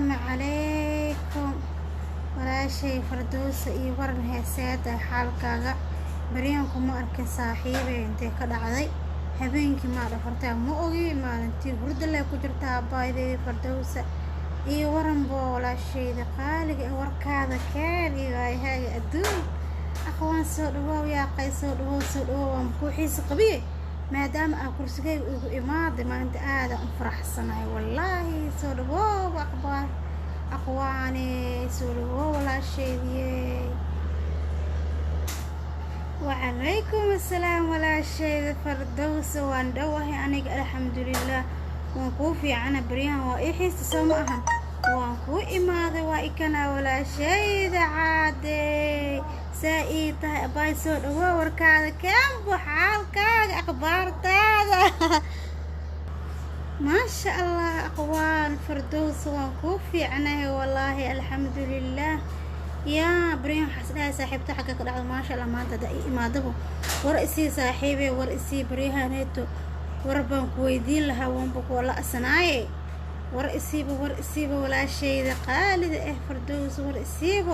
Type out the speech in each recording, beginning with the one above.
السلام عليكم ولا شيء فردوس اي ورن هيساتا حالكاغا بريانكم ما اركن صاحبي انتي كدعدي habeenkii ma dhafartaa ma ogi maalintii hurda leh ku jirtaa baayday fardowsa iyo waran boolashayda qaaliga ee warkaada kaaliga yahay adduun aqoon soo dhawow yaa qayso dhawow aan ku xiis qabiye maadaama aan kursigay ugu imaaday maanta aad aan faraxsanahay wallahi soo dhawow aqwaani soo dhawow walaashaydii وعليكم السلام ولا شيء فردوس واندوه أنا الحمد لله وانكوفي عنا بريان وإيحيس سمعها وانكو إماذا وإكنا ولا شيء عادي سائيته باي سود ووركاذا كم بحالك أخبار تاذا ما شاء الله أقوال فردوس وانكوفي عنا والله الحمد لله يا بريم حسنا صاحبتي حقك دعوة ما شاء الله ما انت ما دبو ورئيسي صاحبي ورئيسي بريها نيتو وربان كويدين لها وانبك ولا أسناي ورئيسي ولا شيء ذا قالد فردوس ورئيسي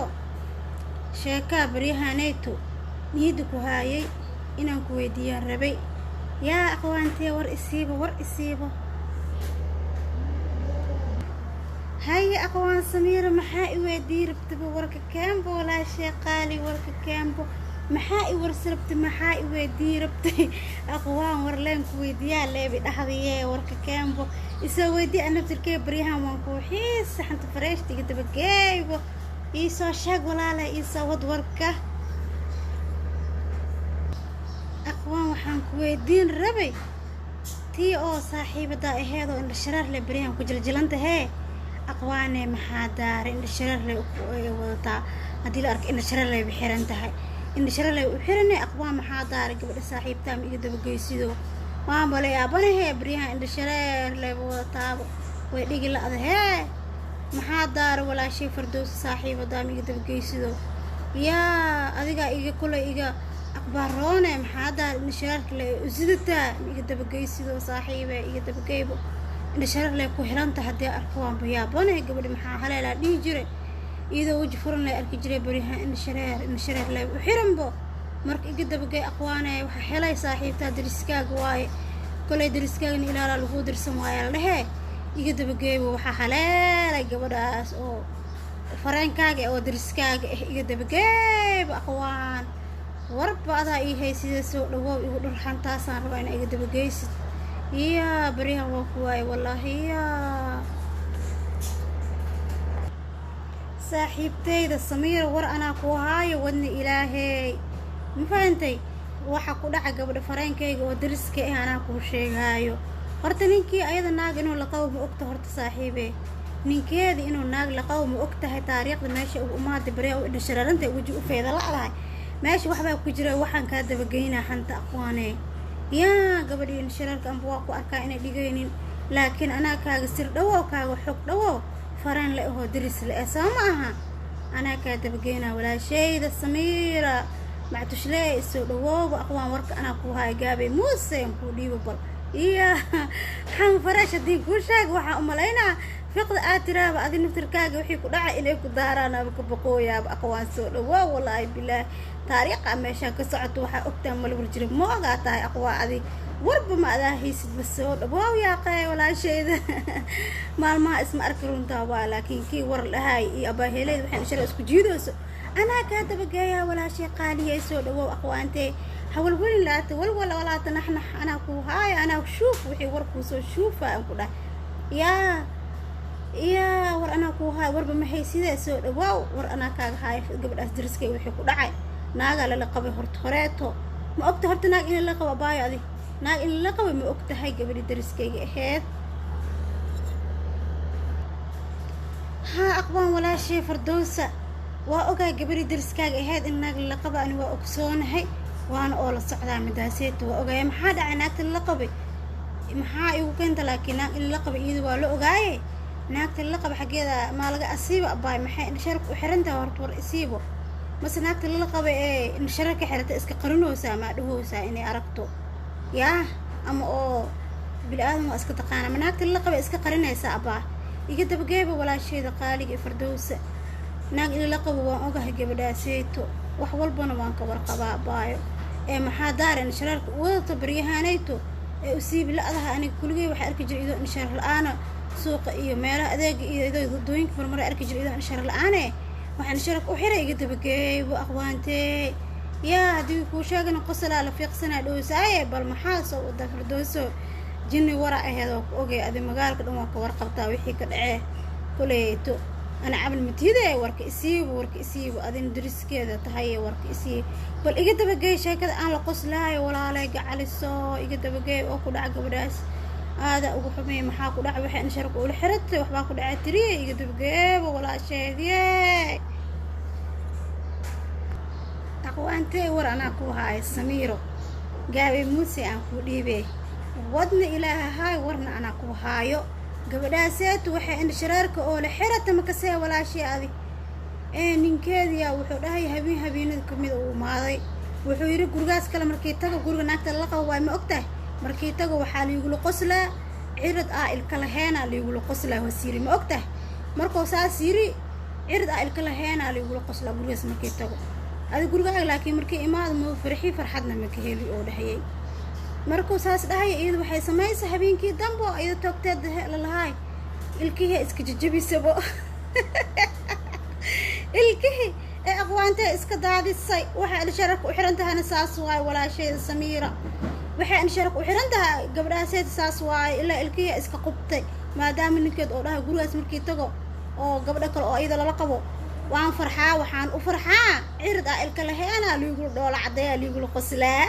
شاكا بريها نيتو نيدكو هاي إنا كويدين ربي يا أخوانتي ورئيسي هاي أقوان سميرة محائي ويدي ربتبو ورك كامبو ولا شي قالي ورك كامبو محائي ورسربت محائي ويدي ربتي أقوان ورلين كويديا لابي لحظية ورك كامبو يسو ويدي أنا بتركي بريها وانكو حيس حنت فريشتي قد بقايبو يسو شاق ولا لا يسو ود وركه أقوان وحان كويدين ربي تي أو صاحبة دائهيدو إن الشرار لبريها وكجلجلانت هاي أقواني محادار إن الشرر لي وضع هدي لأرك إن الشرر لي بحيرانتها إن الشرر لي بحيراني أقوان محادار قبل صاحب تام يقدر بقيسيدو وعم ولا أبني هي بريها إن الشرر لي وضع ويديك لا هذا محادار ولا شيء فردوس صاحب تام يقدر بقيسيدو يا أذيك إيجا كله إيجا أخبارونه محادار إن الشرر لي زدته يقدر بقيسيدو صاحبه يقدر بقيبه إن شرر لي كوهرانتا هدي أركوان بيابونه قبل محا حليلا ديجري إذا وجه فرن لي أركي جري بريها إن شرر لي وحرنبو مرك إقدا بقاي أقواني وحا حلاي صاحبتا درسكاق واي كولي درسكاق إلالا لغو درسم وايا لهي إقدا بقاي وحا حليلا قبداس أو فرنكاق أو درسكاق إقدا بقاي بأقوان ورب بعضها إيهي سيدة سوء لغو إيهو درحان تاسان ربعين إقدا بقاي يا بريها وكواي والله يا صاحبتي ذا السمير ور أنا كوهاي ودني إلهي مفهمتي waxa ku dhaca gabadha fareenkayga oo dariska ah ana ku sheegayo horta ninkii ayada naag inuu la qabo ma ogta horta saaxiibe ninkeeda inuu naag la qabo ma ogtahay taariikhda meesha uu umaad baree oo dhashararanta waji u feeda la'dahay meesha waxba ku jira waxaan ka daba geynaa xanta aqoonay يا قبل إن شرارك أم بواقو أركا إنا ديجينين لكن أنا كاغ سر دوا كاغ حق دوا فران لأهو درس لأسامها أنا كاتب جينا ولا شيء ذا السميرة مع تشلي السوق دوا وأقوام ورك أنا كوها جابي موسى كودي وبر يا حم فراشة دين كوشاق وحا أمالينا فقد آترا بعد نفتر كاغ وحي كدعا إليك دارانا بكبقويا بأقوام سوق دوا والله بالله طريقة ماشان كسعت وحا أكتم والورجل موغا تاي أقوى عدي ورب ما ذا هيسد بالسود واو يا قاي ولا شيء ذا ما اسم أركلون تابا لكن كي ور لهاي أبا هيلي وحين شرع اسكو جيدوس أنا كاتب جايا ولا شيء قالي يسود واو أقوى أنتي حول ولي لا تول ولا تنحنح أنا كو هاي أنا شوف وحي وركو سو شوفا أنكو يا ور أنا كو هاي ورب ما هيسيد سود واو ور أنا كاغ هاي قبل أسدرسكي وحي كو دعي ناقة للقبي هرتو ما أكتر هرت ناق إن اللقب بايا دي ناق إن اللقب ما أكتر هاي قبل درسكي هاد ها أقوام ولا شيء فردوسة وأوكا قبل درسكي هاد إن ناق اللقب أنا وأكسون هاي وأنا أول الصعدة مداسيت وأوكا محاد عناك اللقب محا يوكنت لكن ناق اللقب إيد والو أوكاي ناق اللقب حقيقة ما لقى أصيب أباي محا نشارك وحرنتها ورطور أصيبه مثلا ناقت اللي قبي إيه إن شركة حالة إسك قرنوسا ما دهوسا إني أركتو يا أما أو بالآدم وإسك تقانا من ناقت اللي قبي إسك قرنوسا أبا iga dabageeba walaasheeda qaaliga Firdawsa naag ila qabo waan ogahay gabadhaaseyto wax walbana waan ka warqabaa baayo ee maxaa daaran sharaarka wada baryahanayto ee usiib laadaha aniga kuligay waxa arki jiray idoo inshaar la'aana suuqa iyo meelaha adeega iyo idoo dooyinka marmar arki jiray idoo inshaar la'aane waxaan sharaf u xiray iga dabageeba aqwaantee yaa hadii ku sheegana qosla la fiiqsanaa dhoosaay bal maxaa soo wada Firdawso jinni wara aheed oo ogay adi magaalka dhan waa ka warqabtaa wixii ka dhacay kuleeto أنا عمل متيدة ورك إسيب أذن درس كذا تهيا ورك إسيب بل إجت بجاي شيء كذا أنا قص لا ولا لاقي على الصو إجت بجاي وأكل عقب راس هذا أبو حمي محاكل عقب حين شرق ولا حرت وحباكل عتري إجت بجاي ولا شيء ذي أقوى أنت ورا أنا أكو هاي سميرو جابي موسى أكو ديبي ودني إلى هاي ورنا أنا أكو هايو gabadhaaseetu waxay in sharaarka oo la xirata ma ka see walaashii adi ninkeediya wuxuu dhahay habeenada kamid uu maaday wuxuu yiri gurigaas kale markii tago guriga naagta la qabo way ma ogtahay markii tago waxa la igu qoslaa cirad ilka laheena la igu qoslaa wasiiri ma ogtahay markuu saas yiri cirad ilka laheena la igu qoslaa gurigaas markii tago adi guriga laakiin markii imaad ma farxadna ma ka heli oo dhahayay markuu saas dhahay iyadu waxay sameeyay habeenkii dambo iyadu toogteed la lahay ilkihi iska jajabisabo ilkihi aqwaanta iska daadisay waxa sharaf u xirantahay saas waay walaasheeda Samiira waxa sharaf u xirantahay gabadhaasay saas waay ilaa ilkihi iska qubtay maadaama ninkeed oo dhahay gurigaas markii tago oo gabadha kale oo iyada la qabo waxaan u farxaa cirad ilka laheena liigu dhoola cadeeya liigu qoslaa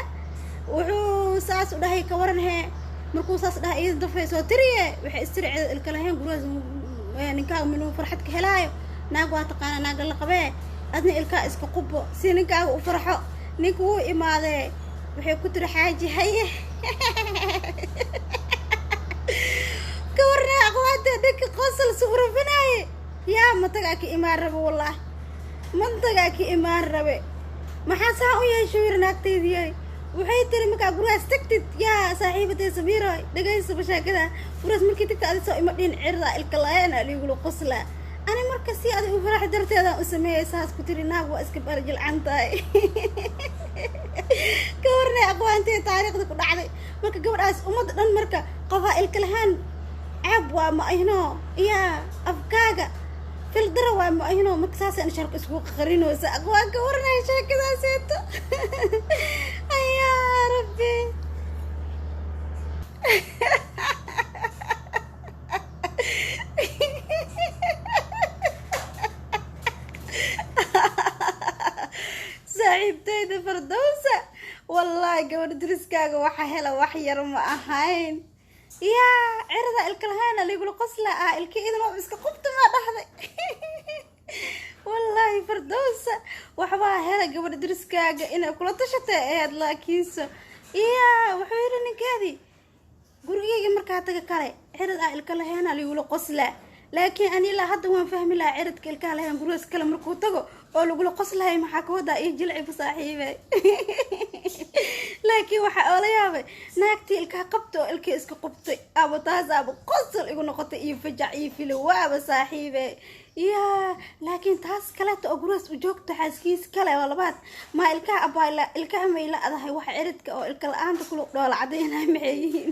wuxuu saas u dhahay ka waran hee markuu saas dhahay iyada dafay soo tiriye waxay istiricid ilka lahayn gurigaas ninka minuu farxad ka helaayo naag waa taqaana naag la qabee adna ilka iska qubbo si ninka u farxo ninku uu imaade waxay ku tiri xaaji haye ka warna aqwaada dadka qosol suurfanaaye yaa mataga ki imaan rabo wallahi mantaga ki imaan rabe maxaa saa u yeeshay naagteedii waxay tiri marka gurigaas tagtid yaa saaxiibtay Samiiro dhagayso bashaakada gurigaas markii tagtid aad soo ima dhin cirda ilka laayna liigu qosla ani marka si aad u farax darteeda u sameeyay saas ku tiri naag waa iska barjil cantaay ka warna aqwaantay taariikhda ku dhacday marka gabadhaas umad dhan marka qofaa ilka lahaan عب وما هنا يا أفكاجا في الدرة وما هنا مكساس أنا شارك أسبوع قرين وسأقواك ورنا شيء كذا سيتو يا ربي صاحبتي فردوسة والله قبل درسكاga waxa hela wax yar ma ahayn يا عرضة الكلهانة اللي يقولوا قصلة الكيد ما بس قبت ما ضحضي والله فردوسة وحبها هذا قبل درسكا إنه كل طشته هاد لا كيسو يا وحيرني كذي قرقي مركاتك كله عرضة الكلهانة اللي يقولوا قصلة لكن أنا لا حد ما فهم لا عرض الكلهانة قروس كلام مركوتكو أو يقولوا قصلة هي محاكوة دا يجلع بصاحبه لكن waxa oo la yaabay naagtii ilka qabto ilka iska qabtay aba taas aba qosol igu noqotay iyo fajac iyo filo waaba saaxiibe ya laakiin taas kale oo guraas u joogto xaaskiis kale oo labaad ma ilka abayla ilka amayla adahay wax ciridka oo ilka la'aanta ku dhoola cadeynaa maxayeen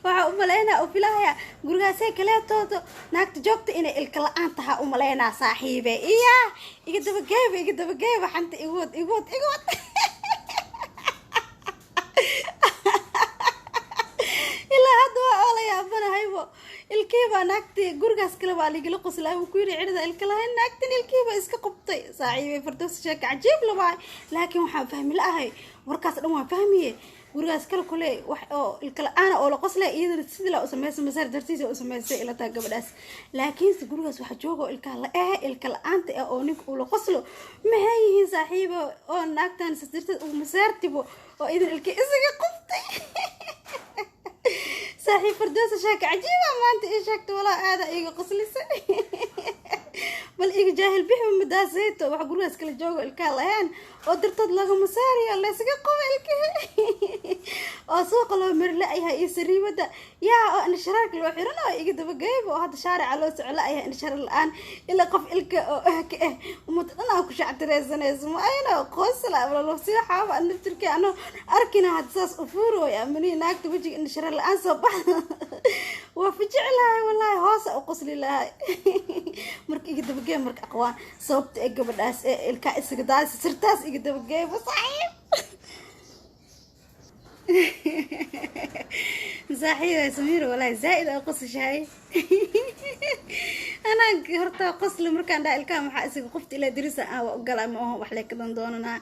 waxa u maleynaa oo filaya gurigaasay kale toodo naagta joogto inay ilka la'aan tahay u maleynaa saaxiibe iya iga daba geeb xanta igood الكيبا ناكتي قرقاس كلا بالي قلو قسلا وكيري عرضة الكلاهن ناكتين الكيبا اسكا قبطي صاحبي فردوس شاك عجيب لباي لكن وحا فهمي لأهي وركاس دموا فهمي قرقاس كلا كلي الكلا أنا أولا قسلا إيدر سيدلا أسميس مسار درتيسي أسميس إلا تاقبداس لكن قرقاس وحا جوغو الكلا الكلا أنت أونيك أولا قسلو ما هي صاحبي أو ناكتان سدرتي ومسار تبو وإيدر الكي اسكا قبطي صاحي فردوس شاك عجيبة ما أنت إيش شاكت ولا هذا إيجو قصلي bal iga jaahil bixi madaasayto wax gurigaas kala joogo ilkaa lahayn oo dirtad laga masaariyo laysaga qabo ilkaha oo suuqa loo marla ayahay iyo sariibada yaa oo in sharaarka loo xiranayo iga dabageybo oo hadda shaarica loo socla ayahay in sharar la-aan ilaa qof ilka oo ka umad dhanaa ku shactireysanayso ma ayna qoosla loo sii xaaba naftirkii ano arkina had saas u fuurooy amani naagta wajiga in sharar la-aan soo baxda waa fajiclahay wallahi hoos u qosli lahay marka iga dabagey marka aqwaan sababta ay gabadhaas ee ilka isaga daas sirtaas iga dabagey صاحب صاحب سمير والله زائد او قص شاي انا هرتا قصل markaan dhaa ilka waxa isaga qofti ila dirisa aan ogala ma wax la kadan doonana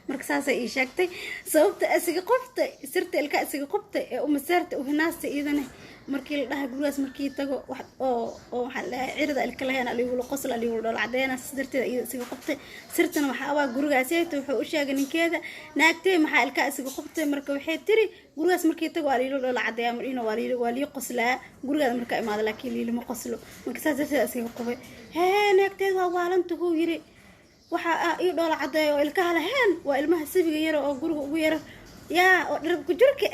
marka saas ay sheegtay sababta isaga qofta sirta ilka isaga qofta ee u masaarta u hinaasta idana markii la dhahay gurigaas markii tago wax oo waxa la cirida ilka lahayn aligu qosl aligu dhol cadeena sirteeda isaga qofta sirtana waxa waa gurigaas ay wuxuu u sheegay ninkeeda naagtay maxaa ilka isaga qofta marka waxay tiri gurigaas markii tago aligu dhol cadeeya marina wali qoslaa gurigaas marka imaado laakiin liilimo qoslo marka saas sirteeda isaga qofay naagteeda waa waalantu ku yiri waxa ay dhol cadeeyo ilka lahayn waa ilmaha sabiga yar oo guriga ugu yar yaa oo dhirb ku jirka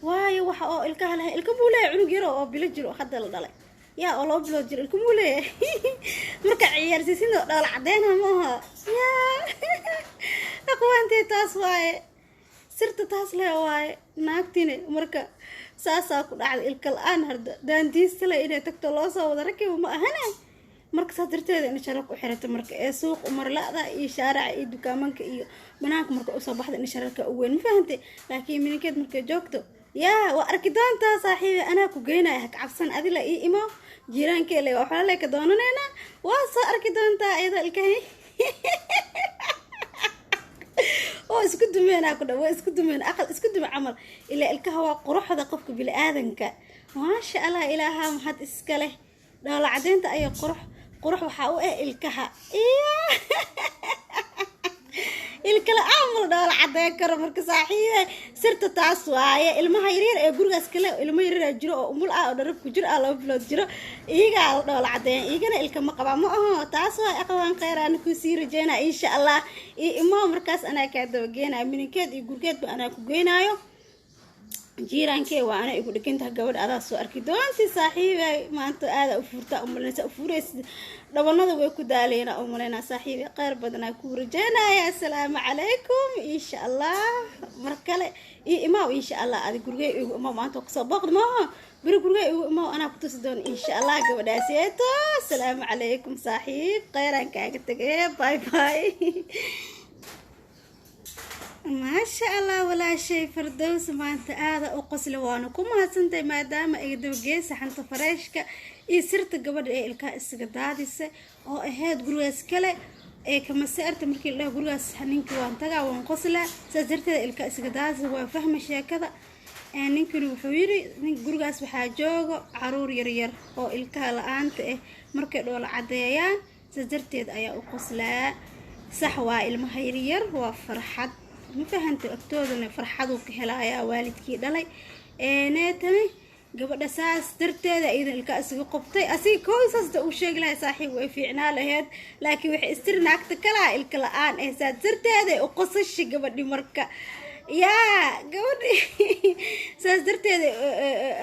waayo waxa oo ilka lahayn ilka buulay cunug yar oo bilo jiro hadda la dhalay yaa oo loo bilo jiro ilka buulay marka ciyaarsiisina dhol cadeena ma aha yaa aqwaantii taas waaye sirta taas leh waaye naagtine marka saasa ku dhacday ilka la'aan harda daandiista la inay tagto loo soo wada rakibo ma ahana marka sadarteeda in sharaf u xirata marka ee suuq umar laada iyo shaarica iyo dukaamanka iyo banaanka marka u soo baxda in sharafka u weyn ma fahantay laakiin minkeed marka joogto yaa waa arki doontaa saaxiibi anaa ku geynayaa ka cabsan adila ii imo jiiraankee leh waxa la ka doonanayna waa soo arki doontaa ayada ilkahay oo isku dumeena ku dhaw isku dumeena aqal isku dum amal ila ilkaha waa quruxda qofka bil aadanka ma sha Allah ilaaha maxad iska leh dhoola cadeynta ay qurux waxa u ilkaha ilkala amal dhoola cadeyn karo marka saaxiibe sirta taas waaye ilmaha yaryar ee gurigaas kale ilmo yaryar jiro oo umul ah oo dharab ku jiro laba bilood jiro iyaga dhoola cadeyn iyagana ilka ma qaba ma aha taas waa aqwaan qeyraan ku sii rajeena insha Allah ima markaas ana ka dabageena minkeed iyo gurgeed ba ana ku geenayo jiiraankee waa ana igu dhiginta gabadh adaa soo arki doonti saaxiibay maanta aada u furta umaleynaa u fureys dhabanada way ku daaleena umaleynaa saaxiibay qeyr badan ku rajeynaya assalaamu calaykum insha Allah markale ima insha Allah adi gurigay igu ima maanta ku soo booqdo ma bari gurigay igu ima ana ku tusi doon insha Allah gabadhaaseeto assalaamu calaykum saaxiib qeyran kaaga tagay bye bye ما شاء الله ولا شيء فردوس ما أنت هذا أقصله وأنا كم هسنت ما دام يقدر جيس حنت فراشك يصيرت قبل الكاس قدادس أو هاد جروس كله كما سأرت مركي له جروس حنينك وانتجا وانقصله سأزرت الكاس قدادس هو فهم شيء كذا نينكن وحويري نين جروس بحاجوج عرور يرير أو الكال أنت مركي دول عديان سأزرت أي أقصله صحوا المهيرير وفرحت ما فهمت أكتودنا فرحضو كهلايا والدكي دلي ناتني قبل أساس درتي إذا الكأس قبطي أسي كويسس وشيء لا صاحي وفيعنا لهاد لكن وح استرناك تكلا الكلام إحساس درتي هذا وقصش قبل دي مركا يا قبل أساس درتي هذا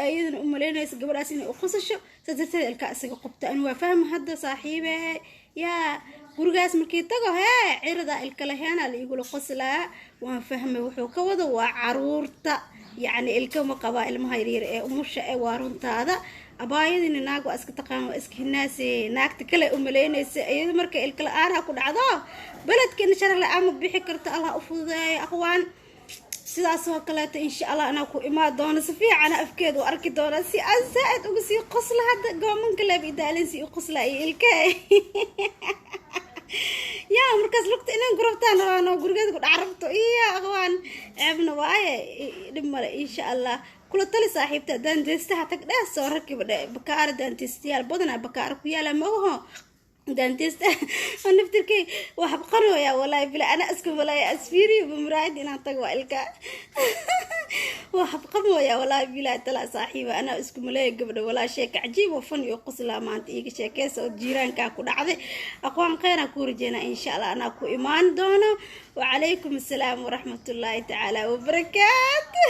أيضا أملينا قبل أسين وقصش أساس درتي الكأس قبطي أنا فاهم هذا صاحبه يا gurigaas markii tago cirada ilkala heena la igu qoslaa waan fahmay wuxuu ka wado waa caruurta yaani ilka ma qaba ilmaha yaryar ee umusha ee waaruntaada abaayadina naag waa iska taqaan waa iska hinaasi naagta kale u maleynaysa iyada marka ilkala aana ku dhacdo baladkeena shar la ama bixi karto Allah u fududeeyo aqwaan sidaas oo kale insha Allah ana ku imaa doona si fiican afkeed oo arki doona si aan saad uga sii qosla hada goomanka la bidaalin si qosla ilka يا مركز لقط إن قربتان أنا قرقت قد عرفته إيه أخوان عبنا وايه دمر إن شاء الله كل طلي صاحبته دان تستها تقدر صورك بكار دان تستيال بدنا بكار كيا لما هو دانتيست انا بتركي وحب قنويا والله بلا انا اسكن ولا اسفيري بمرايد ان تقوى الكا وحب قنويا والله بلا تلا صاحبه انا اسكن ولا قبل ولا شيء عجيب وفن يقص لا ما انت ايغ شيكيس او جيرانكا ku dhacday aqoon qeena ku rajayna insha Allah ana ku imaan doono wa alaykum assalam wa rahmatullahi ta'ala wa barakatuh